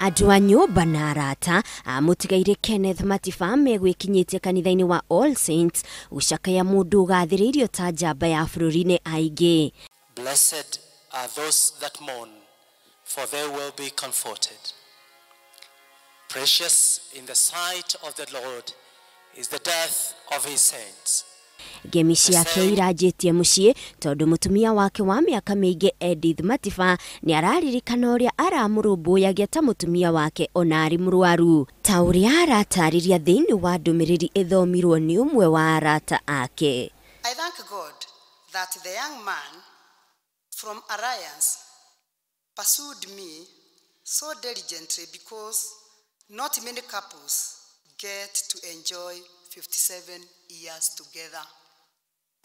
Andũ a nyũmba na arata amũtigaire Kenneth Matiba megwĩkinyĩtie kanitha-ini wa All Saints gũcakaya mundu agathiriirio ta njamba ya bururi-ini aingĩ. Blessed are those that mourn, for they will be comforted. Precious in the sight of the Lord is the death of his saints. Gemi ciake iranjĩtie mũciĩ tondũ mũtumia wake wa mĩaka mĩingĩ Edith Matiba nĩ araririkana ũrĩa aramũrũmbũyagia ta mũtumia wake ona arĩ mũrwaru. Ta ũrĩa aratarĩria thĩinĩ wa ndũmĩrĩri ĩthomirwo nĩ ũmwe wa arata ake. I thank God that the young man from Alliance pursued me so diligently, because not many couples get to enjoy 57 years together,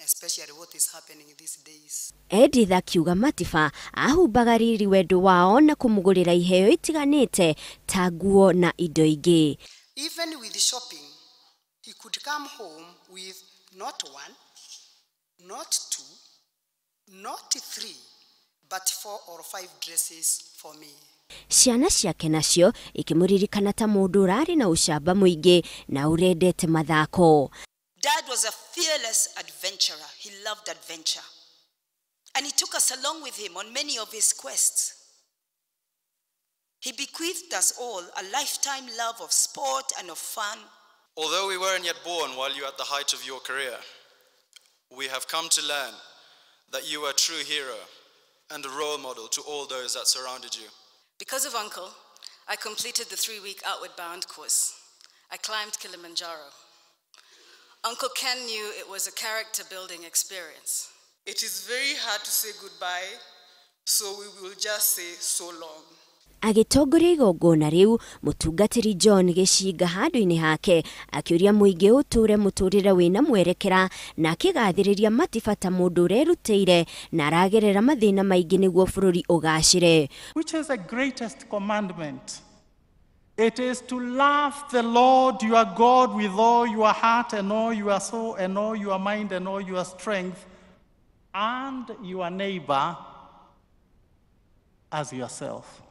especially what is happening these days. Edith akiuga Matiba ahumbaga riri wendo wao na kumugurira iheo itiganite ta nguo na indo ingĩ. Even with shopping, he could come home with not one, not two, not three, but 4 or 5 dresses for me. Ciana ciake nacio ikimũririkana ta mũndũ ũrarĩ na ũcamba mũingĩ na urendete mathiko. Dad was a fearless adventurer. He loved adventure. And he took us along with him on many of his quests. He bequeathed us all a lifetime love of sport and of fun. Although we weren't yet born while you were at the height of your career, we have come to learn that you were a true hero and a role model to all those that surrounded you. Because of Uncle, I completed the 3-week Outward Bound course. I climbed Kilimanjaro. Uncle Ken knew it was a character-building experience. It is very hard to say goodbye, so we will just say so long. Agitongoria igongona riu mutungatiri John Gĩcinga handũ-inĩ hake akĩũria mũingĩ ũtũre mũtũrĩre wĩna mwerekera na akĩgathĩrĩria Matiba ta mũndũ ũrerutĩire na aragerera mathĩna maingĩ nĩguo bũrũri ũgacĩre. Which is the greatest commandment? It is to love the Lord your God with all your heart and all your soul and all your mind and all your strength, and your neighbor as yourself,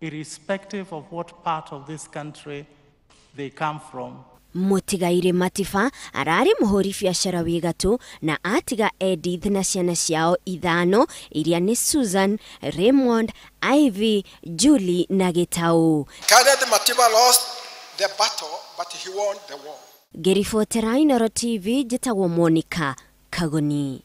irrespective of what part of this country they come from. Mũtigaire Matiba ararĩ mũhũri biacara wĩ gatũ na atiga Edith na ciana ciao 5 iria nĩ Susan, Raymond, Ivy, Julie na Gĩtaũ. Kenneth Matiba lost the battle, but he won the war. Ngĩribotera Inooro TV, njĩtagwo Monica Kagoni.